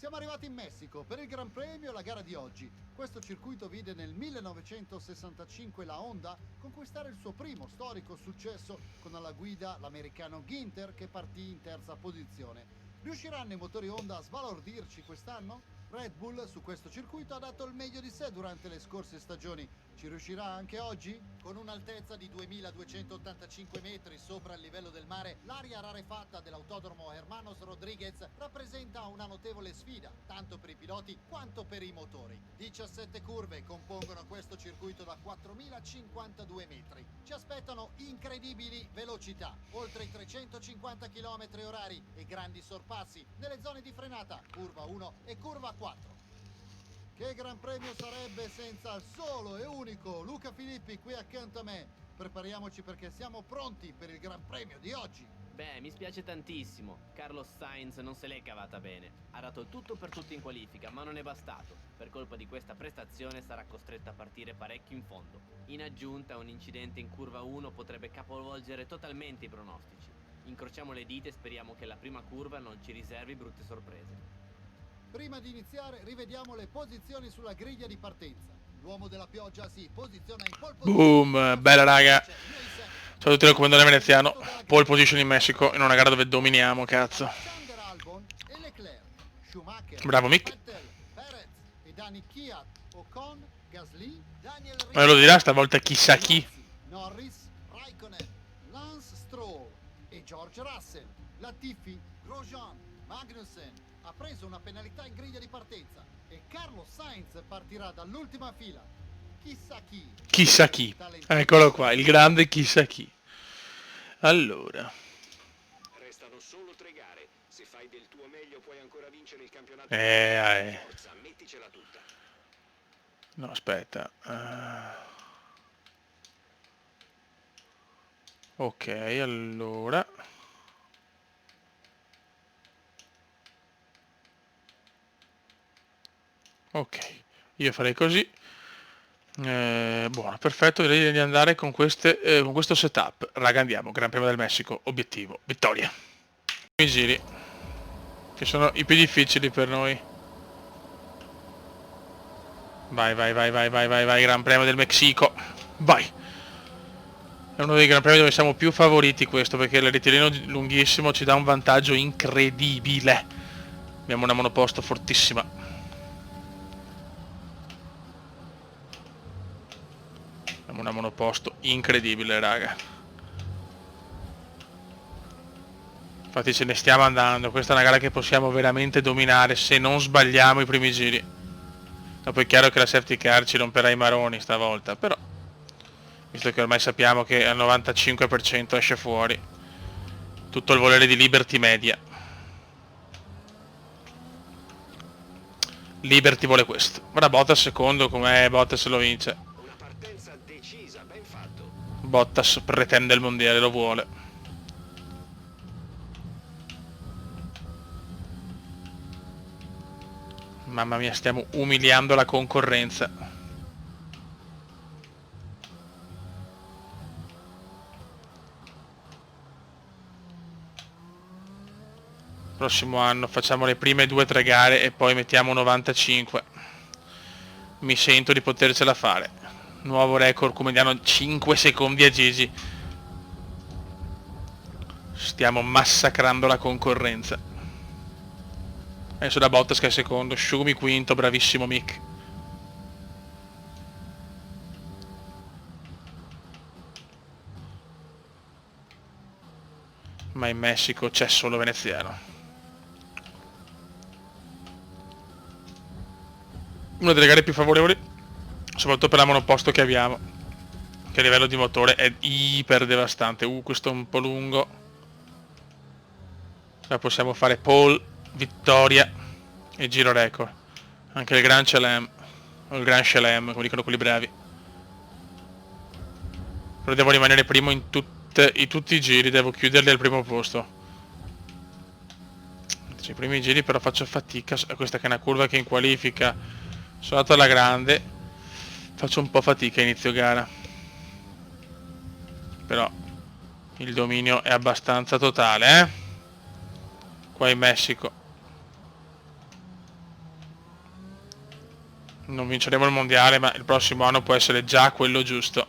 Siamo arrivati in Messico per il Gran Premio, la gara di oggi. Questo circuito vide nel 1965 la Honda conquistare il suo primo storico successo con alla guida l'americano Ginter che partì in terza posizione. Riusciranno i motori Honda a sbalordirci quest'anno? Red Bull su questo circuito ha dato il meglio di sé durante le scorse stagioni. Ci riuscirà anche oggi? Con un'altezza di 2285 metri sopra il livello del mare, l'area rarefatta dell'autodromo Hermanos Rodríguez rappresenta una notevole sfida, tanto per i piloti quanto per i motori. 17 curve compongono questo circuito da 4052 metri. Ci aspettano incredibili velocità, oltre i 350 km orari e grandi sorpassi nelle zone di frenata, curva 1 e curva 4. Che gran premio sarebbe senza il solo e unico Luca Filippi qui accanto a me. Prepariamoci perché siamo pronti per il gran premio di oggi. Beh, mi spiace tantissimo. Carlos Sainz non se l'è cavata bene. Ha dato il tutto per tutto in qualifica, ma non è bastato. Per colpa di questa prestazione sarà costretto a partire parecchio in fondo. In aggiunta, un incidente in curva 1 potrebbe capovolgere totalmente i pronostici. Incrociamo le dita e speriamo che la prima curva non ci riservi brutte sorprese. Prima di iniziare rivediamo le posizioni sulla griglia di partenza. L'uomo della pioggia si posiziona in pole position. Boom, bella raga. Ciao a tutti, raccomandone veneziano. Pole position in Messico, in una gara dove dominiamo, cazzo. Bravo Mick. Me lo dirà stavolta chissà chi. Norris, Raikkonen, Lance Stroll e George Russell. Latifi, Grosjean, Magnussen. Ha preso una penalità in griglia di partenza e Carlos Sainz partirà dall'ultima fila. Chissà chi. Chissà chi. Eccolo qua, il grande chissà chi. Allora. Restano solo 3 gare. Se fai del tuo meglio puoi ancora vincere il campionato. Forza, metticela tutta. No, aspetta. Ok, allora. Ok, io farei così. Buono, perfetto, direi di andare con questo setup. Raga, andiamo, Gran Premio del Messico, obiettivo, vittoria. I giri, che sono i più difficili per noi. Vai, Gran Premio del Messico, vai. È uno dei Gran Premi dove siamo più favoriti questo, perché il ritirino lunghissimo ci dà un vantaggio incredibile. Abbiamo una monoposto fortissima. Una monoposto incredibile, raga. Infatti ce ne stiamo andando. Questa è una gara che possiamo veramente dominare se non sbagliamo i primi giri. Dopo è chiaro che la safety car ci romperà i maroni stavolta, però visto che ormai sappiamo che al 95% esce fuori tutto il volere di Liberty Media. Liberty vuole questo. Ora Bottas secondo, com'è Bottas lo vince. Bottas pretende il mondiale, lo vuole. Mamma mia, stiamo umiliando la concorrenza. Prossimo anno facciamo le prime 2 o 3 gare e poi mettiamo 95. Mi sento di potercela fare. Nuovo record come diano 5 secondi a Gigi. Stiamo massacrando la concorrenza. Adesso da Bottas che è secondo, Schumi quinto, bravissimo Mick. Ma in Messico c'è solo veneziano. Una delle gare più favorevoli, soprattutto per la monoposto che abbiamo, che a livello di motore è iper devastante. Questo è un po' lungo. La possiamo fare pole, vittoria e giro record. Anche il Gran Chelem, o il Gran Chelem, come dicono quelli bravi. Però devo rimanere primo in tutti i giri, devo chiuderli al primo posto. I primi giri però faccio fatica, questa che è una curva che in qualifica sono andato alla grande, faccio un po' fatica a inizio gara, però il dominio è abbastanza totale, qua in Messico. Non vinceremo il mondiale, ma il prossimo anno può essere già quello giusto.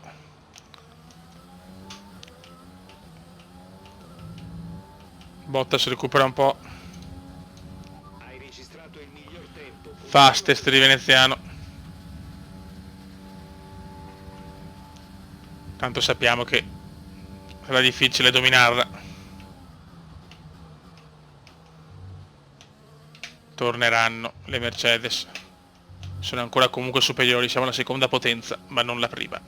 Bottas recupera un po'. Hai registrato il miglior tempo. Fastest di veneziano. Tanto sappiamo che sarà difficile dominarla. Torneranno le Mercedes. Sono ancora comunque superiori, siamo la seconda potenza, ma non la prima.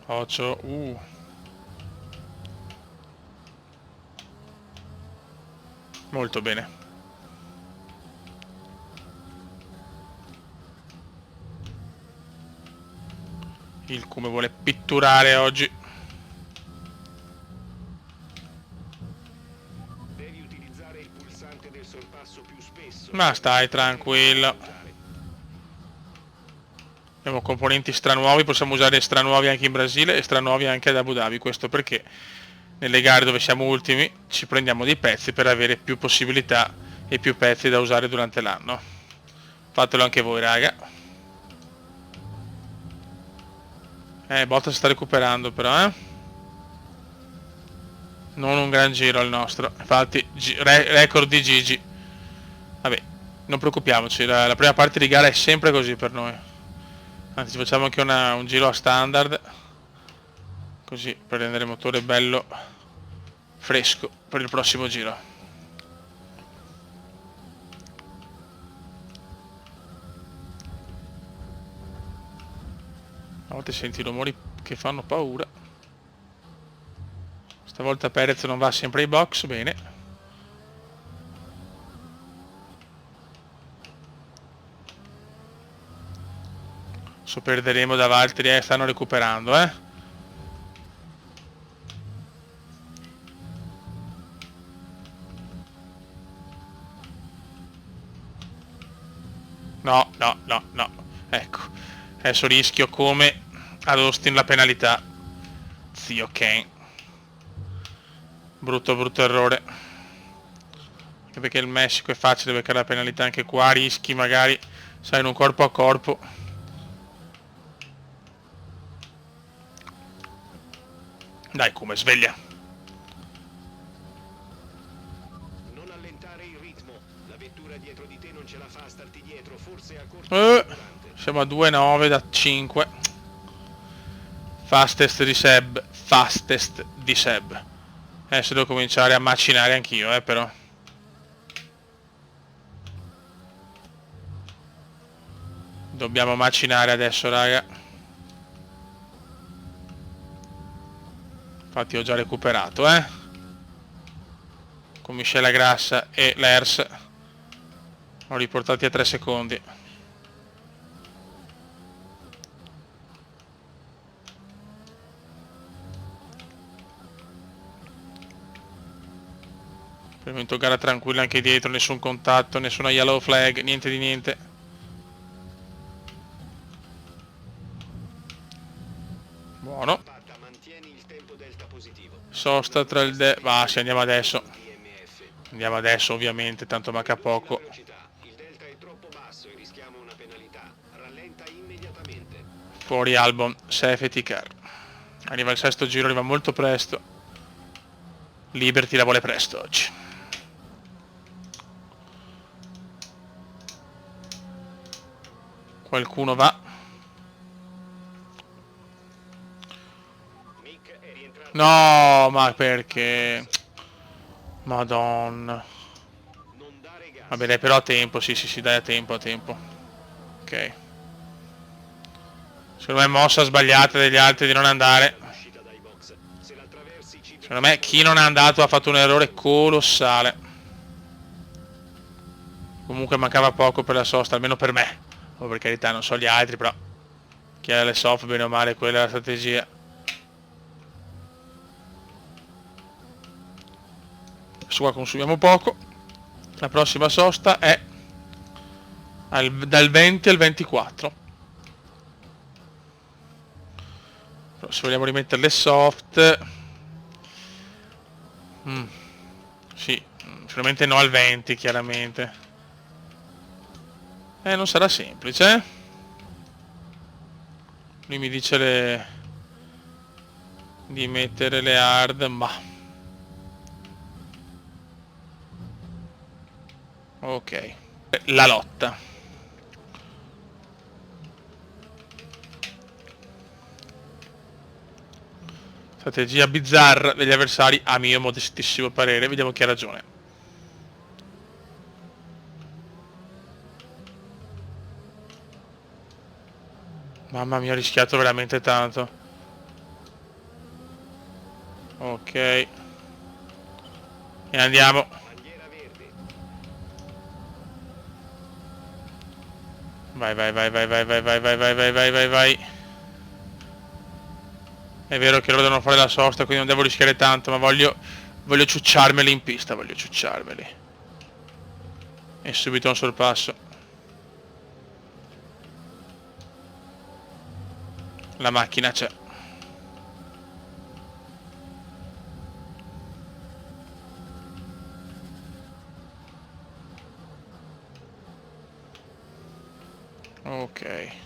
Occhio, molto bene. Il come vuole pitturare oggi. Devi utilizzare il pulsante del sorpasso più spesso. Ma stai tranquillo. Abbiamo componenti stranuovi, possiamo usare stranuovi anche in Brasile e stranuovi anche ad Abu Dhabi. Questo perché nelle gare dove siamo ultimi ci prendiamo dei pezzi per avere più possibilità e più pezzi da usare durante l'anno. Fatelo anche voi, raga. Bottas sta recuperando però, Non un gran giro il nostro. Infatti, record di Gigi. Vabbè, non preoccupiamoci, la prima parte di gara è sempre così per noi. Anzi, facciamo anche un giro a standard. Così, per rendere il motore bello fresco per il prossimo giro. A volte senti rumori che fanno paura. Stavolta Perez non va sempre ai box, bene. Adesso perderemo da Valtteri, stanno recuperando, No, no, no, no. Ecco. Adesso rischio come ad Austin la penalità. Zio Ken. Brutto errore. Anche perché il Messico è facile beccare la penalità anche qua. Rischi magari, sai, in un corpo a corpo. Dai, come sveglia. Non allentare il ritmo. La vettura dietro di te non ce la fa a starti dietro. Forse a corto. Siamo a 2,9 da 5. Fastest di Seb. Fastest di Seb. Adesso devo cominciare a macinare anch'io, però. Dobbiamo macinare adesso, raga. Infatti ho già recuperato, Con Miscela Grassa e l'Ers. Ho riportati a 3 secondi. Per il momento gara tranquilla anche dietro, nessun contatto, nessuna yellow flag, niente di niente. Buono. Sosta tra il sì, andiamo adesso. Andiamo adesso ovviamente, tanto manca poco. Fuori Albon, safety car. Arriva il sesto giro, arriva molto presto. Liberty la vuole presto oggi. Qualcuno va. No, ma perché? Madonna. Vabbè, dai, però a tempo, sì, dai, a tempo. Ok. Secondo me mossa sbagliata degli altri di non andare. Secondo me chi non è andato ha fatto un errore colossale. Comunque mancava poco per la sosta, almeno per me. O per carità, non so gli altri, però chi ha le soft, bene o male, quella è la strategia. Adesso qua consumiamo poco. La prossima sosta è dal 20 al 24. Però se vogliamo rimetterle soft... sì, sicuramente no al 20, chiaramente. Non sarà semplice. Lui mi dice di mettere le hard, ma... ok. La lotta. Strategia bizzarra degli avversari, a mio modestissimo parere. Vediamo chi ha ragione. Mamma mia, ho rischiato veramente tanto. Ok. E andiamo. Vai, vai, vai, vai, vai, vai, vai, vai, vai, vai, vai, vai, vai. È vero che loro devono fare la sosta, quindi non devo rischiare tanto, ma voglio ciucciarmeli in pista, voglio ciucciarmeli. E subito un sorpasso. La macchina c'è. Ok.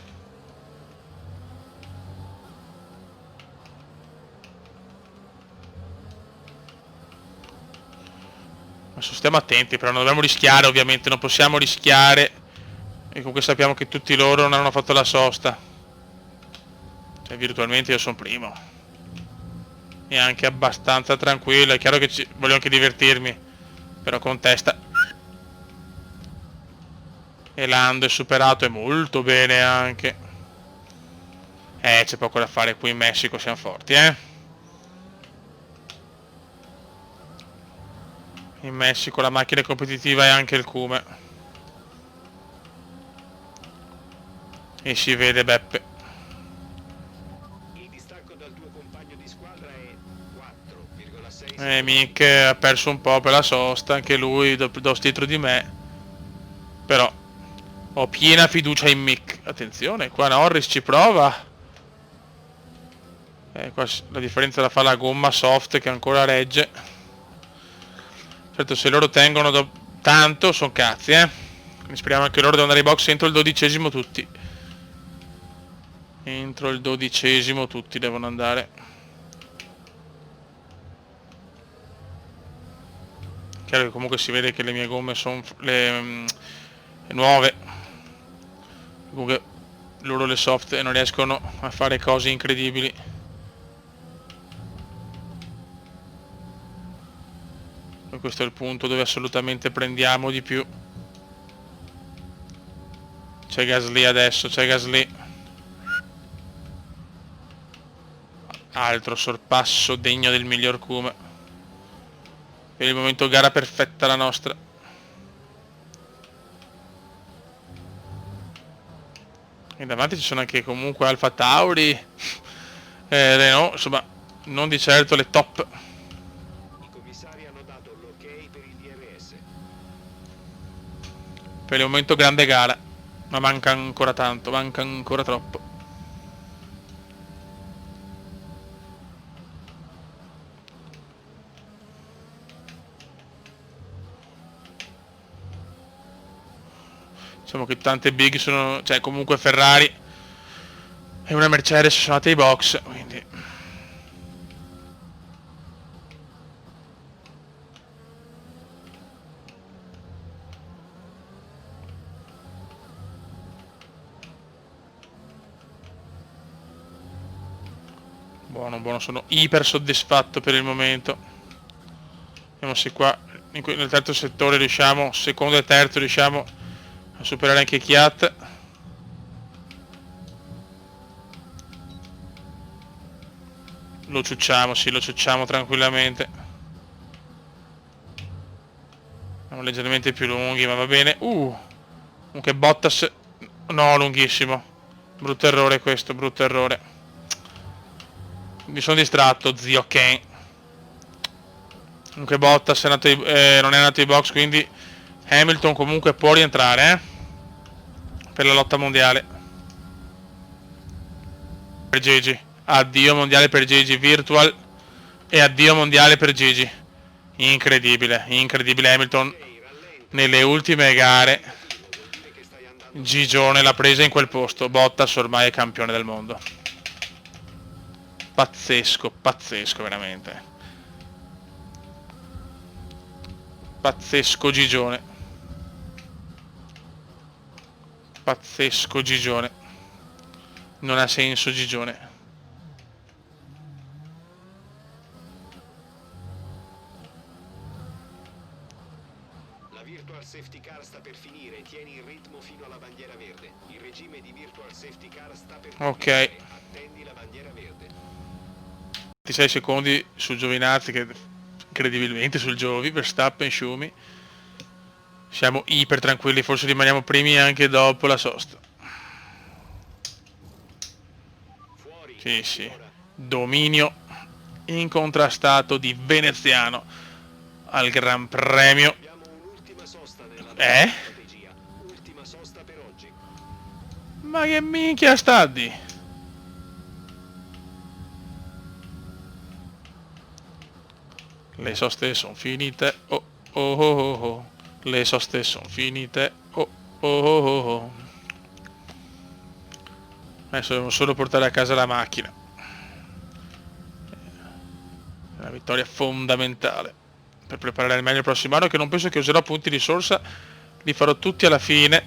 Adesso stiamo attenti, però non dobbiamo rischiare, ovviamente, non possiamo rischiare. E comunque sappiamo che tutti loro non hanno fatto la sosta. Cioè, virtualmente io sono primo. E anche abbastanza tranquillo, è chiaro che voglio anche divertirmi. Però con testa. E Lando è superato, e molto bene anche. C'è poco da fare qui in Messico, siamo forti, In Messico la macchina è competitiva e anche il cume. E si vede, Beppe. Il distacco dal tuo compagno di squadra è 4,6. Mick ha perso un po' per la sosta, anche lui do dietro di me. Però ho piena fiducia in Mick. Attenzione, qua Norris ci prova. Qua la differenza la fa la gomma soft che ancora regge. Certo, se loro tengono tanto sono cazzi, Quindi speriamo che loro devono andare ai box entro il 12° tutti. Entro il 12° tutti devono andare. Chiaro che comunque si vede che le mie gomme sono le nuove. Comunque loro le soft non riescono a fare cose incredibili. E questo è il punto dove assolutamente prendiamo di più. C'è Gasly adesso, c'è Gasly. Altro sorpasso degno del miglior Kuma. Per il momento gara perfetta la nostra. E davanti ci sono anche comunque Alfa Tauri, Renault, insomma non di certo le top. I commissari hanno dato l'ok per il DRS. Per il momento grande gara, ma manca ancora tanto, manca ancora troppo. Diciamo che tante big sono, cioè comunque Ferrari e una Mercedes sono andate ai box, quindi buono, sono iper soddisfatto per il momento. Vediamo se qua nel terzo settore riusciamo, secondo e terzo riusciamo a superare anche Chiat. Lo ciucciamo, sì, lo ciucciamo tranquillamente. Siamo leggermente più lunghi, ma va bene. Comunque Bottas, no, lunghissimo. Brutto errore questo, brutto errore. Mi sono distratto, zio Ken. Comunque Bottas non è andato ai box, quindi Hamilton comunque può rientrare, per la lotta mondiale. Per Gigi, Addio mondiale per Gigi Virtual e addio mondiale per Gigi. Incredibile, incredibile Hamilton nelle ultime gare. Gigione l'ha presa in quel posto. Bottas ormai è campione del mondo. Pazzesco, pazzesco veramente. Pazzesco Gigione. Pazzesco Gigione. Non ha senso Gigione. La Virtual Safety Car sta per finire, tieni il ritmo fino alla bandiera verde. Il regime di Virtual Safety Car sta per finire. Attendi la bandiera verde. 26 secondi su Giovinazzi, che incredibilmente sul Giovi, Verstappen, Schumi. Siamo iper tranquilli, forse rimaniamo primi anche dopo la sosta. Sì, sì. Dominio incontrastato di Veneziano al Gran Premio. Ultima sosta per oggi. Ma che minchia sta di? Le soste sono finite. Oh oh oh oh. Le soste sono finite. Oh oh oh oh. Adesso devo solo portare a casa la macchina. È una vittoria fondamentale per preparare al meglio il prossimo anno, che non penso che userò punti risorsa, li farò tutti alla fine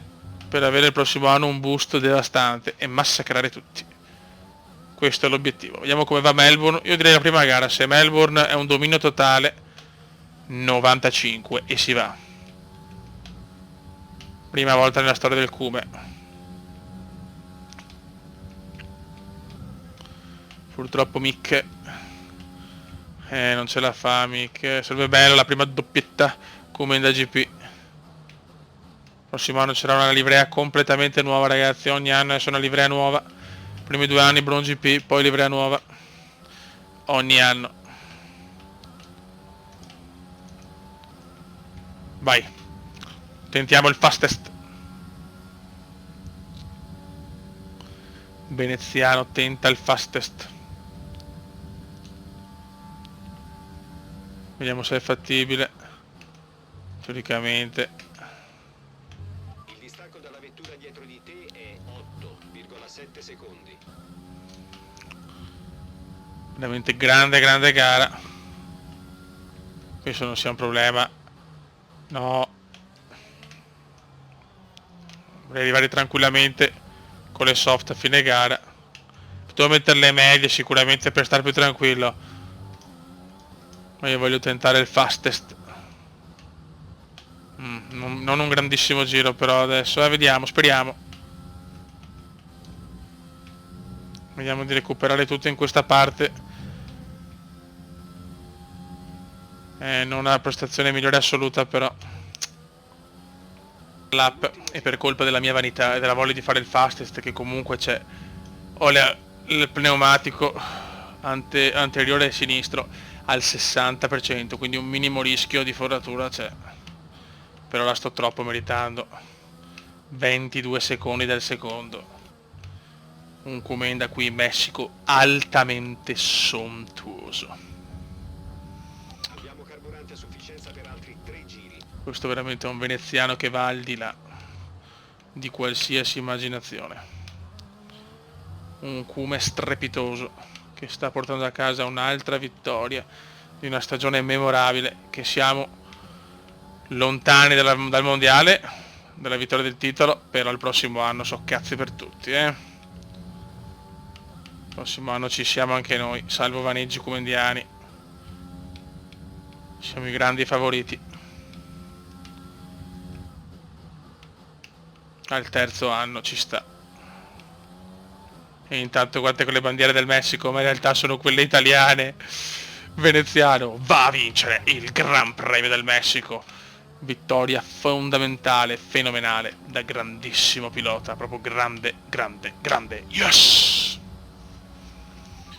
per avere il prossimo anno un boost devastante e massacrare tutti. Questo è l'obiettivo. Vediamo come va Melbourne. Io direi la prima gara, se Melbourne è un dominio totale, 95 e si va. Prima volta nella storia del Cume. Purtroppo Mick non ce la fa Mick. Sarebbe bello la prima doppietta come in da GP. Prossimo anno c'era una livrea completamente nuova, ragazzi. Ogni anno è una livrea nuova. Primi 2 anni Brown GP, poi livrea nuova. Ogni anno. Vai. Tentiamo il fastest. Veneziano tenta il fastest. Vediamo se è fattibile. Teoricamente. Il distacco dalla vettura dietro di te è 8,7 secondi. Veramente grande gara. Questo non sia un problema. No. Vorrei arrivare tranquillamente con le soft a fine gara. Potevo mettere le medie sicuramente per stare più tranquillo. Ma io voglio tentare il fastest. Non un grandissimo giro però adesso. Vediamo, speriamo. Vediamo di recuperare tutto in questa parte. Non una prestazione migliore assoluta però. Lap e per colpa della mia vanità e della voglia di fare il fastest, che comunque c'è. Ho il pneumatico anteriore sinistro al 60%, quindi un minimo rischio di foratura c'è, però la sto troppo meritando. 22 secondi del secondo, un Comenda qui in Messico altamente sontuoso. Abbiamo carburante a sufficienza per altri 3 giri. Questo veramente è un veneziano che va al di là di qualsiasi immaginazione, un Cume strepitoso che sta portando a casa un'altra vittoria di una stagione memorabile, che siamo lontani dal mondiale, dalla vittoria del titolo, però il prossimo anno so cazzi per tutti, Il prossimo anno ci siamo anche noi, salvo vaneggi cumendiani. Siamo i grandi favoriti. Al terzo anno ci sta. E intanto guardate quelle bandiere del Messico, ma in realtà sono quelle italiane. Veneziano va a vincere il Gran Premio del Messico. Vittoria fondamentale, fenomenale, da grandissimo pilota, proprio grande. Yes!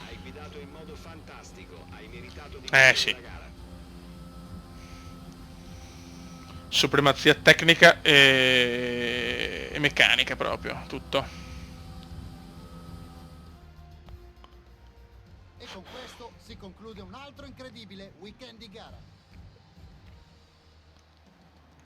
Hai guidato in modo fantastico, hai meritato di Sì. la gara. Supremazia tecnica e meccanica proprio, tutto. con questo si conclude un altro incredibile weekend di gara.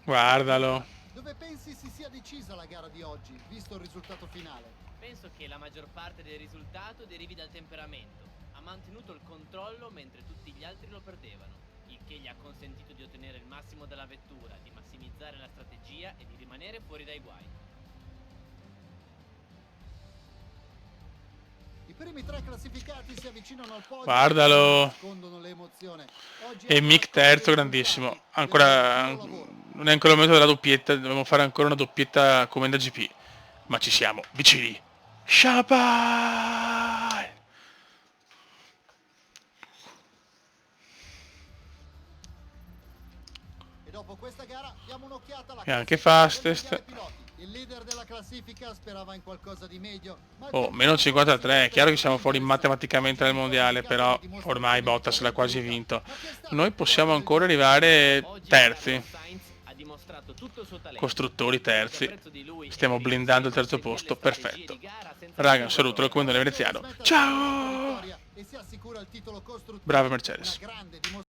Guardalo. Dove pensi si sia decisa la gara di oggi, visto il risultato finale? Penso che la maggior parte del risultato derivi dal temperamento. Ha mantenuto il controllo mentre tutti gli altri lo perdevano, il che gli ha consentito di ottenere il massimo dalla vettura, di massimizzare la strategia e di rimanere fuori dai guai. I primi 3 classificati si avvicinano al podio. Guardalo. Nascondono l'emozione. Oggi E Mick terzo, grandissimo. Ancora non è ancora il momento della doppietta, dobbiamo fare ancora una doppietta come da GP. Ma ci siamo, vicini. Shabbat! E dopo questa gara diamo un'occhiata alla E anche classifica del fastest. mondiale piloti. Il leader della classifica sperava in qualcosa di meglio. Ma il Oh, tempo meno 53, è chiaro che siamo fuori interessante. matematicamente dal mondiale, però ormai Bottas l'ha quasi vinto. Noi possiamo ancora arrivare Oggi terzi, Carlos Sainz ha dimostrato tutto il suo talento. costruttori terzi. Apprezzo di lui Stiamo è che blindando il terzo seguire posto, le strategie perfetto. di gara senza Raga, un nessun saluto dal problema. comandante Veneziano. Ciao! E si assicura il titolo costruttivo. Bravo Mercedes. Una grande dimostrazione